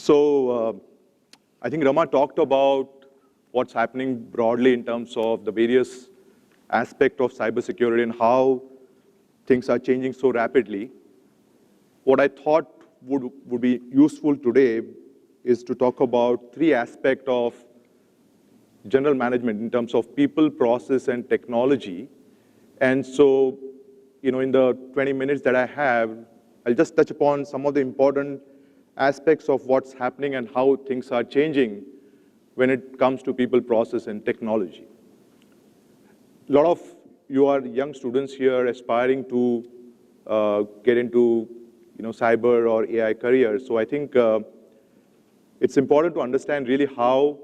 I think Rama talked about what's happening broadly in terms of the various aspects of cybersecurity and how things are changing so rapidly. What I thought would be useful today is to talk about three aspects of general management in terms of people, process, and technology. And so, in the 20 minutes that I have, I'll just touch upon some of the important aspects of what's happening and how things are changing when it comes to people, process, and technology. A lot of you are young students here aspiring to get into cyber or AI careers. So I think it's important to understand really how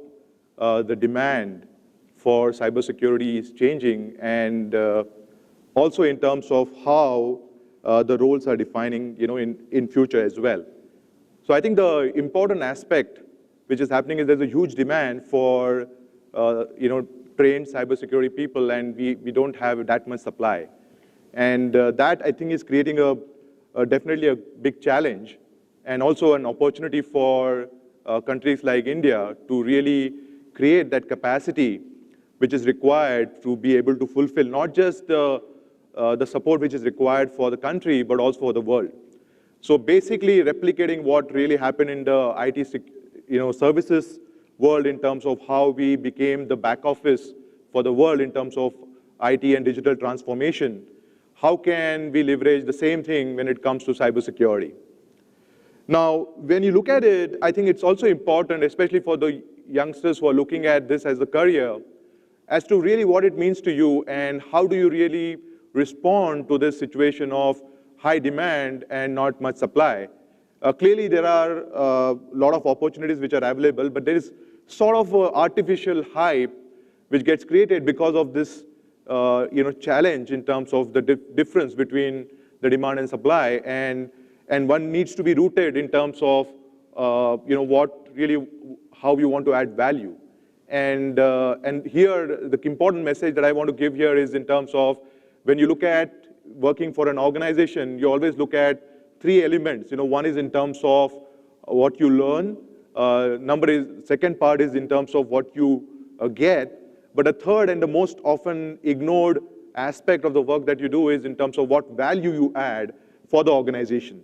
the demand for cybersecurity is changing, and also in terms of how the roles are defining in future as well. So I think the important aspect which is happening is there's a huge demand for trained cybersecurity people, and we don't have that much supply. And that, I think, is creating definitely a big challenge, and also an opportunity for countries like India to really create that capacity which is required to be able to fulfill not just the support which is required for the country, but also for the world. So basically replicating what really happened in the IT services world in terms of how we became the back office for the world in terms of IT and digital transformation. How can we leverage the same thing when it comes to cybersecurity? Now, when you look at it, I think it's also important, especially for the youngsters who are looking at this as a career, as to really what it means to you and how do you really respond to this situation of high demand and not much supply. Clearly, there are a lot of opportunities which are available, but there is sort of an artificial hype which gets created because of this challenge in terms of the difference between the demand and supply, and one needs to be rooted in terms of what really, how you want to add value. And here, the important message that I want to give here is in terms of when you look at working for an organization, you always look at three elements. One is in terms of what you learn. Second part is in terms of what you get. But the third and the most often ignored aspect of the work that you do is in terms of what value you add for the organization.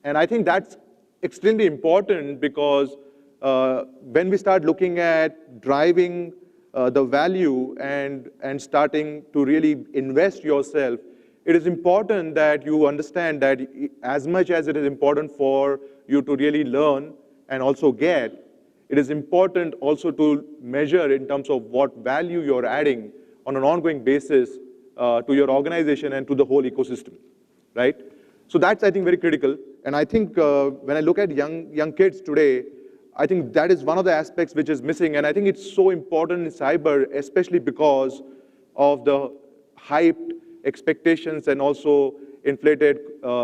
And I think that's extremely important because when we start looking at driving the value and starting to really invest yourself, it is important that you understand that as much as it is important for you to really learn and also get, it is important also to measure in terms of what value you're adding on an ongoing basis to your organization and to the whole ecosystem, right? So that's, I think, very critical. And I think when I look at young kids today, I think that is one of the aspects which is missing. And I think it's so important in cyber, especially because of the hyped expectations and also inflated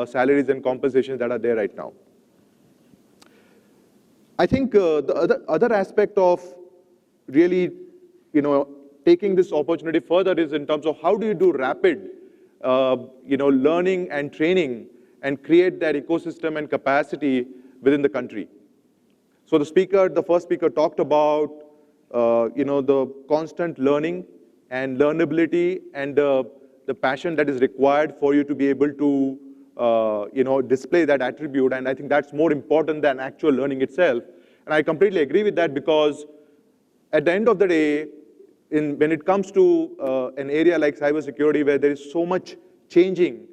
salaries and compensations that are there right now. I think the other aspect of really, taking this opportunity further is in terms of how do you do rapid, learning and training and create that ecosystem and capacity within the country. So the first speaker talked about, the constant learning and learnability and the passion that is required for you to be able to, display that attribute. And I think that's more important than actual learning itself. And I completely agree with that because at the end of the day, when it comes to an area like cybersecurity where there is so much changing,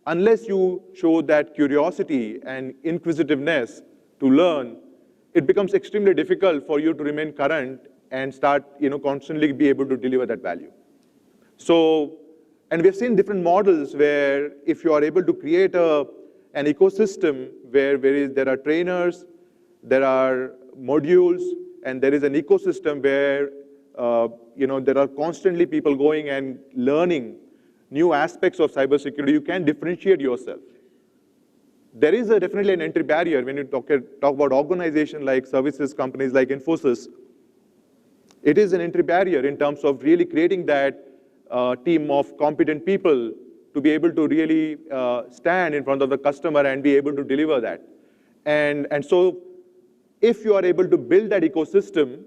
unless you show that curiosity and inquisitiveness to learn, it becomes extremely difficult for you to remain current and start, constantly be able to deliver that value. So, and we've seen different models where if you are able to create an ecosystem where there are trainers, there are modules, and there is an ecosystem where there are constantly people going and learning new aspects of cybersecurity, you can differentiate yourself. There is definitely an entry barrier when you talk about organizations like services companies like Infosys. It is an entry barrier in terms of really creating that team of competent people to be able to really stand in front of the customer and be able to deliver that. And so if you are able to build that ecosystem,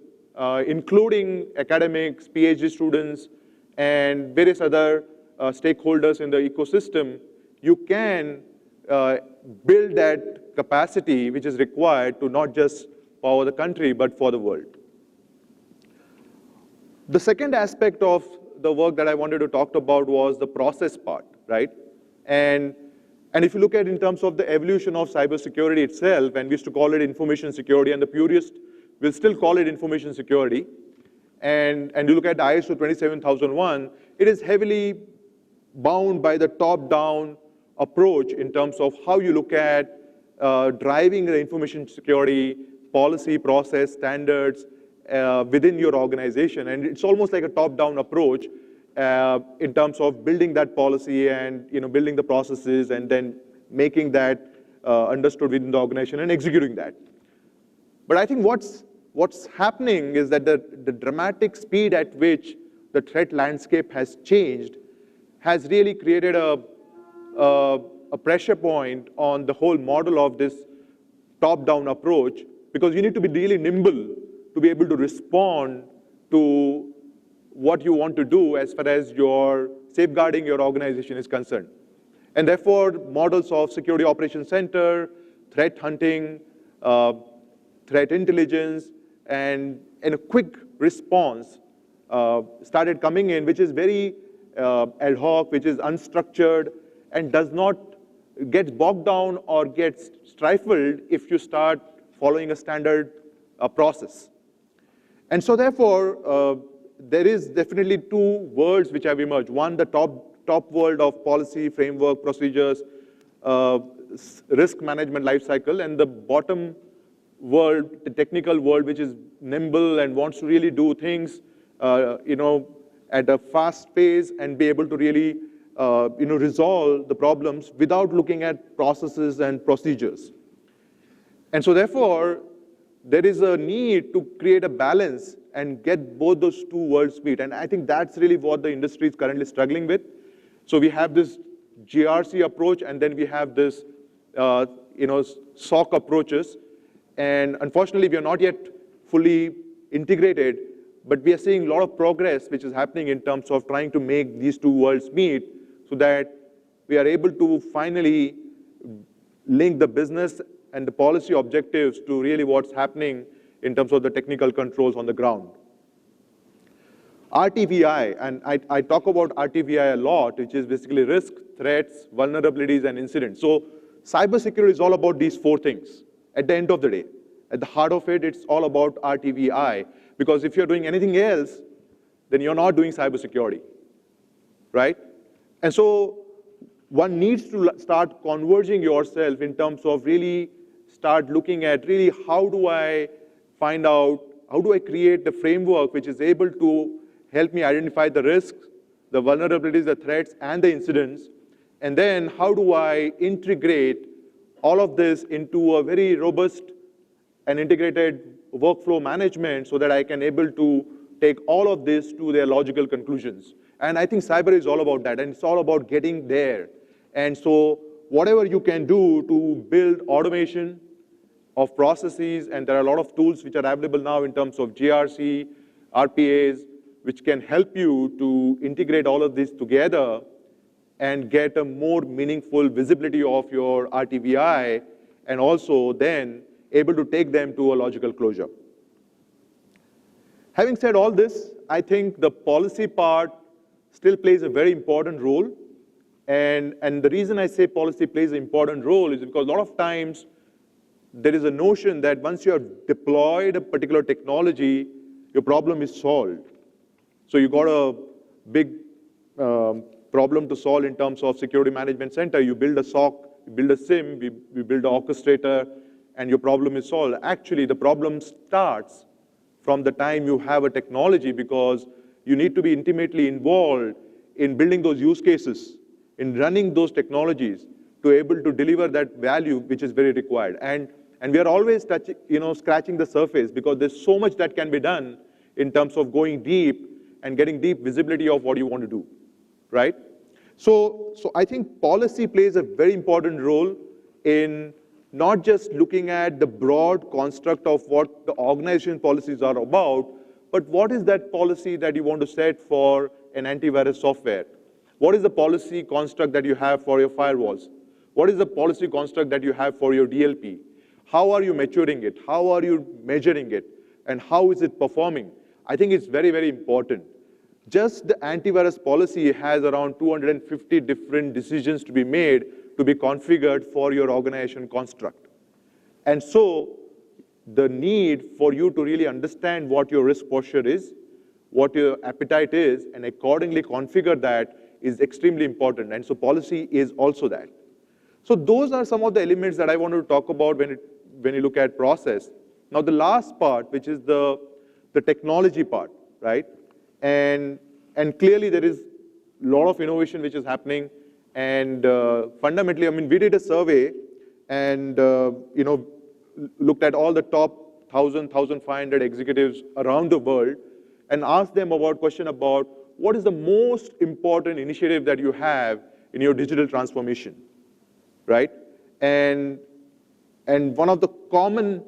including academics, PhD students, and various other stakeholders in the ecosystem, you can build that capacity which is required to not just power the country, but for the world. The second aspect of the work that I wanted to talk about was the process part, right? And if you look at in terms of the evolution of cybersecurity itself, and we used to call it information security, and the purists will still call it information security, and you look at ISO 27001, it is heavily bound by the top-down approach in terms of how you look at driving the information security policy, process, standards within your organization. And it's almost like a top-down approach in terms of building that policy and building the processes and then making that understood within the organization and executing that. But I think what's happening is that the dramatic speed at which the threat landscape has changed has really created a pressure point on the whole model of this top-down approach, because you need to be really nimble to be able to respond to what you want to do as far as your safeguarding your organization is concerned. And therefore, models of security operations center, threat hunting, threat intelligence, and a quick response started coming in, which is very ad hoc, which is unstructured, and does not get bogged down or gets stifled if you start following a standard process. And so therefore, there is definitely two worlds which have emerged. One, the top world of policy, framework, procedures, risk management lifecycle, and the bottom world, the technical world, which is nimble and wants to really do things at a fast pace and be able to really resolve the problems without looking at processes and procedures. And so therefore, there is a need to create a balance and get both those two worlds meet. And I think that's really what the industry is currently struggling with. So we have this GRC approach, and then we have this SOC approaches. And unfortunately, we are not yet fully integrated, but we are seeing a lot of progress which is happening in terms of trying to make these two worlds meet so that we are able to finally link the business and the policy objectives to really what's happening in terms of the technical controls on the ground. RTVI, and I talk about RTVI a lot, which is basically risk, threats, vulnerabilities, and incidents. So cybersecurity is all about these four things at the end of the day. At the heart of it, it's all about RTVI, because if you're doing anything else, then you're not doing cybersecurity, right? And so one needs to start converging yourself in terms of really start looking at really how do I find out, how do I create the framework which is able to help me identify the risks, the vulnerabilities, the threats, and the incidents, and then how do I integrate all of this into a very robust and integrated workflow management so that I can able to take all of this to their logical conclusions. And I think cyber is all about that, and it's all about getting there. And so whatever you can do to build automation of processes, and there are a lot of tools which are available now in terms of GRC, RPAs, which can help you to integrate all of this together and get a more meaningful visibility of your RTVI, and also then able to take them to a logical closure. Having said all this, I think the policy part still plays a very important role. And the reason I say policy plays an important role is because a lot of times there is a notion that once you have deployed a particular technology, your problem is solved. So you got a big problem to solve in terms of security management center. You build a SOC, you build a SIM, we build an orchestrator, and your problem is solved. Actually, the problem starts from the time you have a technology, because you need to be intimately involved in building those use cases, in running those technologies to able to deliver that value which is very required. And we are always touching, scratching the surface, because there's so much that can be done in terms of going deep and getting deep visibility of what you want to do, right? So I think policy plays a very important role in not just looking at the broad construct of what the organization policies are about, but what is that policy that you want to set for an antivirus software? What is the policy construct that you have for your firewalls? What is the policy construct that you have for your DLP? How are you maturing it? How are you measuring it? And how is it performing? I think it's very, very important. Just the antivirus policy has around 250 different decisions to be made to be configured for your organization construct. And so the need for you to really understand what your risk posture is, what your appetite is, and accordingly configure that is extremely important. And so policy is also that. So those are some of the elements that I want to talk about when you look at process. Now the last part, which is the technology part, right? And clearly there is a lot of innovation which is happening. And fundamentally, I mean, we did a survey and looked at all the top 1,500 executives around the world and asked them about question about what is the most important initiative that you have in your digital transformation, right? And one of the common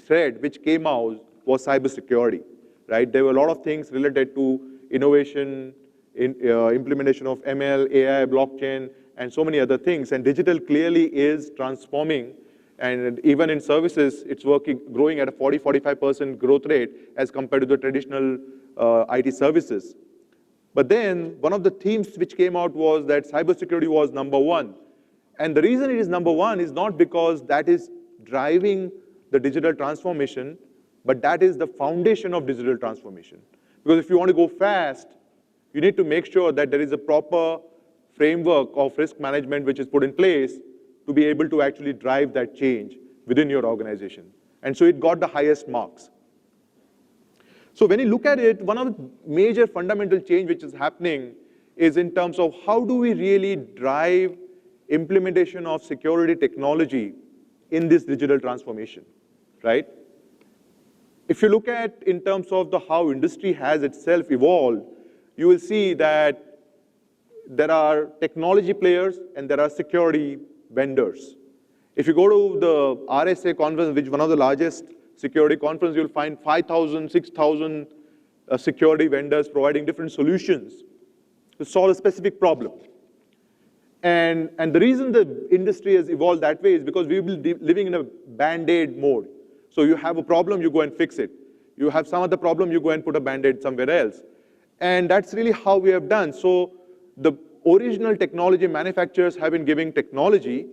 thread which came out was cybersecurity, right? There were a lot of things related to innovation, implementation of ML, AI, blockchain, and so many other things. And digital clearly is transforming, and even in services, it's growing at a 40–45% growth rate as compared to the traditional IT services. But then one of the themes which came out was that cybersecurity was number one. And the reason it is number one is not because that is driving the digital transformation, but that is the foundation of digital transformation. Because if you want to go fast, you need to make sure that there is a proper framework of risk management which is put in place to be able to actually drive that change within your organization. And so it got the highest marks. So when you look at it, one of the major fundamental change which is happening is in terms of how do we really drive implementation of security technology in this digital transformation, right? If you look at in terms of how industry has itself evolved, you will see that there are technology players and there are security vendors. If you go to the RSA conference, which is one of the largest security conferences, you'll find 5,000, 6,000 security vendors providing different solutions to solve a specific problem. And the reason the industry has evolved that way is because we've been living in a Band-Aid mode. So you have a problem, you go and fix it. You have some other problem, you go and put a Band-Aid somewhere else. And that's really how we have done. So the original technology manufacturers have been giving technology,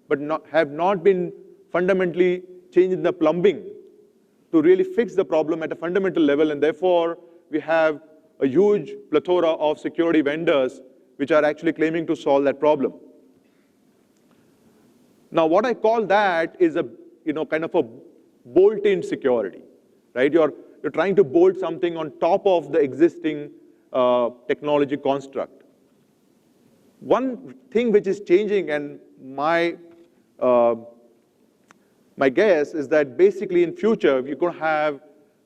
but have not been fundamentally changing the plumbing to really fix the problem at a fundamental level. And therefore, we have a huge plethora of security vendors which are actually claiming to solve that problem. Now, what I call that is a kind of a bolt-in security, right? You're trying to bolt something on top of the existing technology construct. One thing which is changing, and my guess is that basically in future we're going to have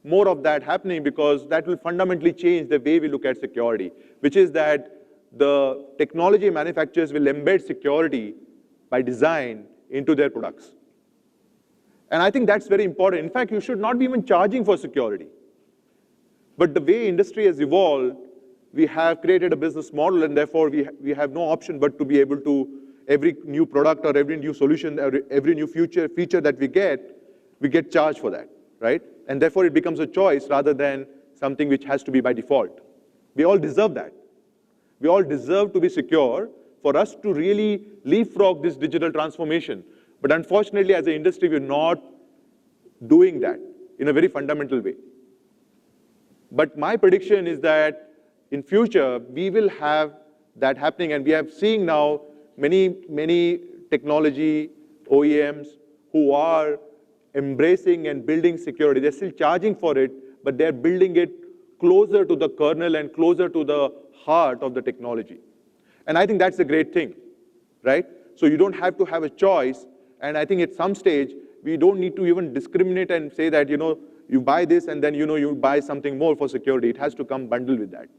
more of that happening, because that will fundamentally change the way we look at security, which is that the technology manufacturers will embed security by design into their products. And I think that's very important. In fact, you should not be even charging for security. But the way industry has evolved, we have created a business model, and therefore we have no option but to be able to, every new product or every new solution, every new feature that we get charged for that, right? And therefore it becomes a choice rather than something which has to be by default. We all deserve that. We all deserve to be secure for us to really leapfrog this digital transformation. But unfortunately, as an industry, we're not doing that in a very fundamental way. But my prediction is that in future, we will have that happening. And we are seeing now many technology OEMs who are embracing and building security. They're still charging for it, but they're building it closer to the kernel and closer to the heart of the technology. And I think that's a great thing, right? So you don't have to have a choice. And I think at some stage, we don't need to even discriminate and say that, you buy this and then, you buy something more for security. It has to come bundled with that.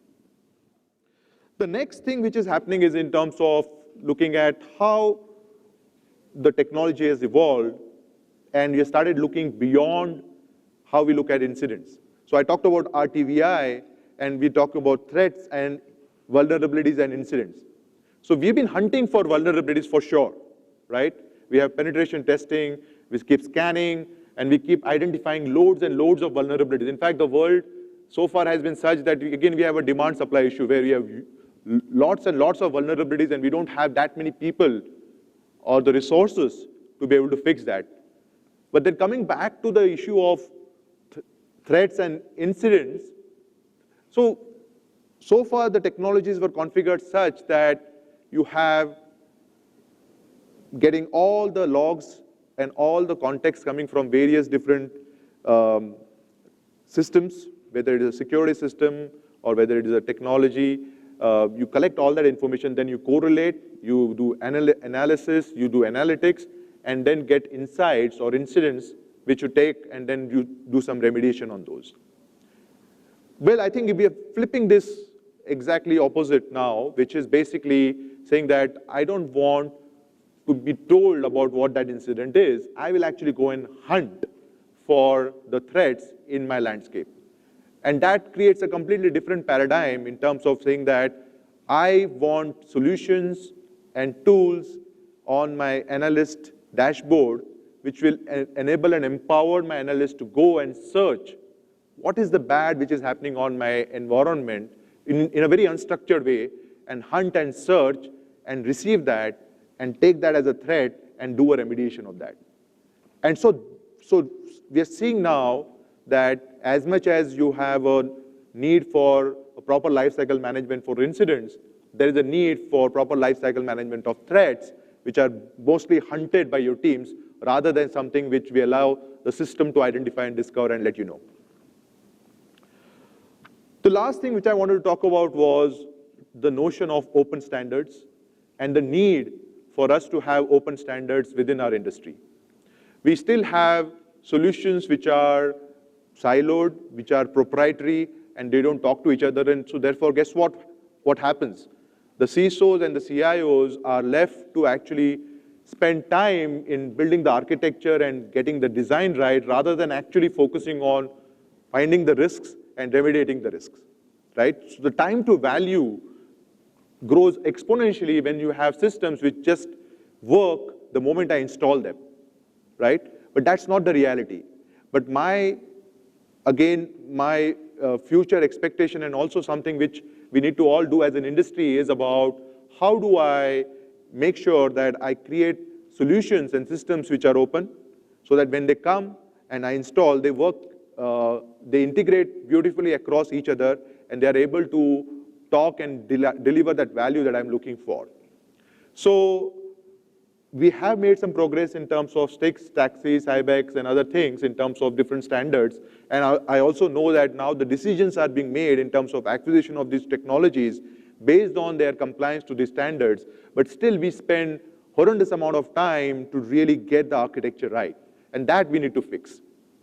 The next thing which is happening is in terms of looking at how the technology has evolved and we started looking beyond how we look at incidents. So I talked about RTVI and we talked about threats and vulnerabilities and incidents. So we've been hunting for vulnerabilities for sure, right? We have penetration testing, we keep scanning, and we keep identifying loads and loads of vulnerabilities. In fact, the world so far has been such that, again, we have a demand-supply issue where we have lots and lots of vulnerabilities and we don't have that many people or the resources to be able to fix that. But then coming back to the issue of threats and incidents, so far the technologies were configured such that you have getting all the logs and all the context coming from various different systems, whether it is a security system or whether it is a technology. You collect all that information, then you correlate, you do analysis, you do analytics, and then get insights or incidents which you take and then you do some remediation on those. Well, I think we are flipping this exactly opposite now, which is basically saying that I don't want to be told about what that incident is. I will actually go and hunt for the threats in my landscape. And that creates a completely different paradigm in terms of saying that I want solutions and tools on my analyst dashboard which will enable and empower my analyst to go and search what is the bad which is happening on my environment in a very unstructured way, and hunt and search and receive that and take that as a threat and do a remediation of that. And so we are seeing now that as much as you have a need for a proper lifecycle management for incidents, there is a need for proper lifecycle management of threats, which are mostly hunted by your teams, rather than something which we allow the system to identify and discover and let you know. The last thing which I wanted to talk about was the notion of open standards and the need for us to have open standards within our industry. We still have solutions which are siloed, which are proprietary, and they don't talk to each other. And so therefore, guess what? What happens? The CISOs and the CIOs are left to actually spend time in building the architecture and getting the design right, rather than actually focusing on finding the risks and remediating the risks, right? So the time to value grows exponentially when you have systems which just work the moment I install them, right? But that's not the reality. But my future expectation, and also something which we need to all do as an industry, is about how do I make sure that I create solutions and systems which are open, so that when they come and I install, they work, they integrate beautifully across each other, and they are able to talk and deliver that value that I'm looking for. So we have made some progress in terms of sticks, taxis, IBEX, and other things in terms of different standards. And I also know that now the decisions are being made in terms of acquisition of these technologies based on their compliance to these standards. But still, we spend horrendous amount of time to really get the architecture right. And that we need to fix,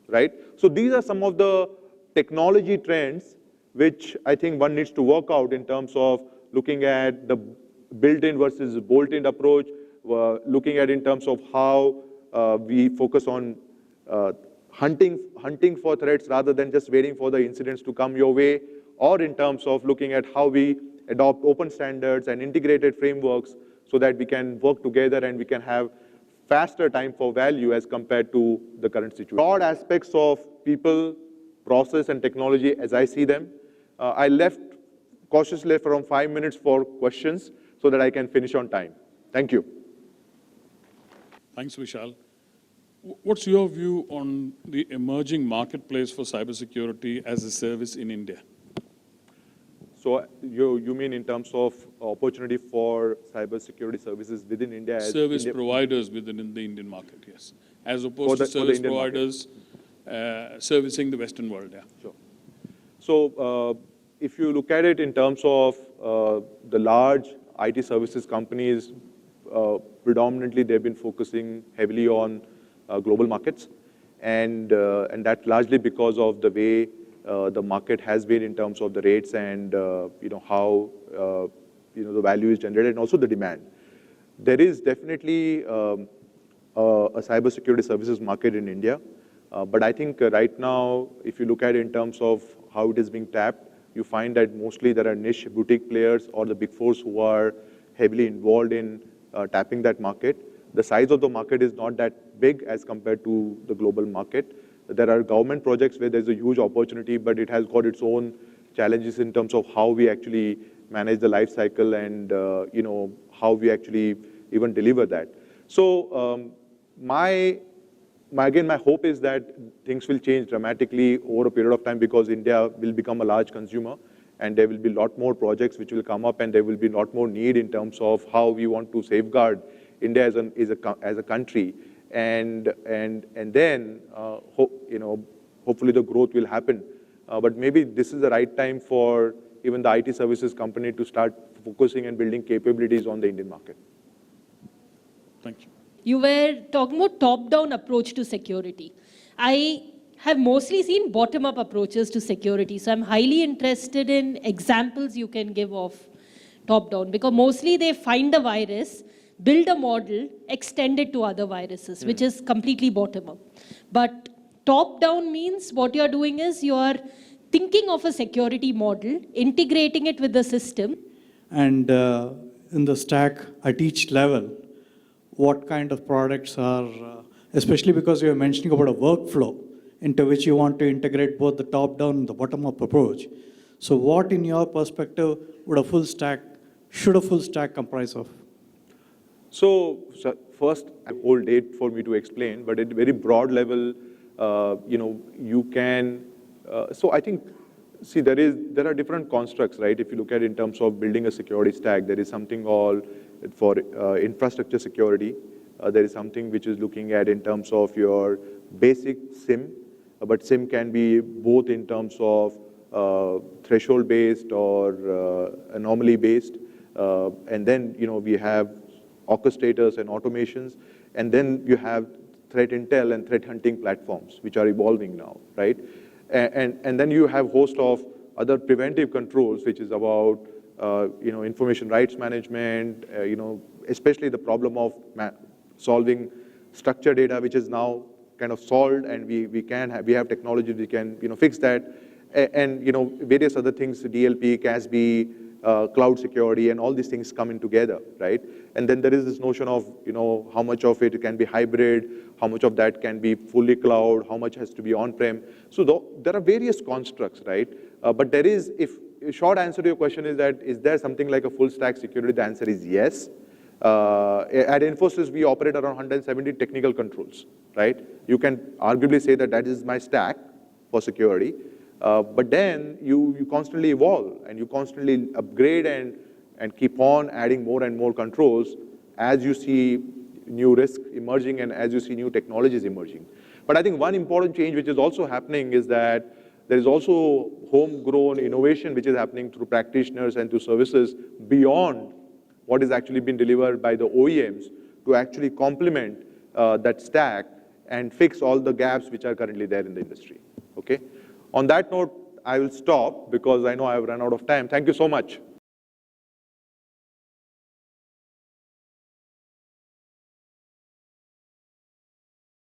right? So these are some of the technology trends which I think one needs to work out in terms of looking at the built-in versus bolt-in approach, looking at in terms of how we focus on hunting for threats rather than just waiting for the incidents to come your way, or in terms of looking at how we adopt open standards and integrated frameworks so that we can work together and we can have faster time for value as compared to the current situation. Broad aspects of people, process, and technology as I see them. I cautiously left around 5 minutes for questions so that I can finish on time. Thank you. Thanks, Vishal. What's your view on the emerging marketplace for cybersecurity as a service in India? So you mean in terms of opportunity for cybersecurity services within India? Service providers within the Indian market, yes. As opposed to service providers servicing the Western world, yeah. Sure. So if you look at it in terms of the large IT services companies, predominantly they've been focusing heavily on global markets, and that's largely because of the way the market has been in terms of the rates and how the value is generated, and also the demand. There is definitely a cybersecurity services market in India. But I think right now, if you look at it in terms of how it is being tapped, you find that mostly there are niche boutique players or the big fours who are heavily involved in tapping that market. The size of the market is not that big as compared to the global market. There are government projects where there's a huge opportunity, but it has got its own challenges in terms of how we actually manage the life cycle and how we actually even deliver that. So again, my hope is that things will change dramatically over a period of time because India will become a large consumer and there will be a lot more projects which will come up and there will be a lot more need in terms of how we want to safeguard India as a country. And then, hopefully the growth will happen. But maybe this is the right time for even the IT services company to start focusing and building capabilities on the Indian market. Thank you. You were talking about top-down approach to security. I have mostly seen bottom-up approaches to security. So I'm highly interested in examples you can give of top-down, because mostly they find a virus, build a model, extend it to other viruses, which is completely bottom-up. But top-down means what you're doing is you're thinking of a security model, integrating it with the system. And in the stack at each level, what kind of products are, especially because you're mentioning about a workflow into which you want to integrate both the top-down and the bottom-up approach. So what, in your perspective, should a full stack comprise of? So first, a whole day for me to explain, but at a very broad level, you can, so I think, see, there are different constructs, right? If you look at it in terms of building a security stack, there is something called for infrastructure security. There is something which is looking at in terms of your basic SIM, but SIM can be both in terms of threshold-based or anomaly-based. And then, we have orchestrators and automations. And then you have threat intel and threat hunting platforms, which are evolving now, right? And then you have a host of other preventive controls, which is about information rights management, especially the problem of solving structured data, which is now kind of solved, and we have technology we can fix that, and various other things, DLP, CASB, cloud security, and all these things coming together, right? And then there is this notion of how much of it can be hybrid, how much of that can be fully cloud, how much has to be on-prem. So there are various constructs, right? But there is, if a short answer to your question is that, is there something like a full stack security? The answer is yes. At Infosys, we operate around 170 technical controls, right? You can arguably say that is my stack for security. But then you constantly evolve and you constantly upgrade and keep on adding more and more controls as you see new risks emerging and as you see new technologies emerging. But I think one important change which is also happening is that there is also homegrown innovation which is happening through practitioners and through services beyond what is actually being delivered by the OEMs to actually complement that stack and fix all the gaps which are currently there in the industry, okay? On that note, I will stop because I know I've run out of time. Thank you so much.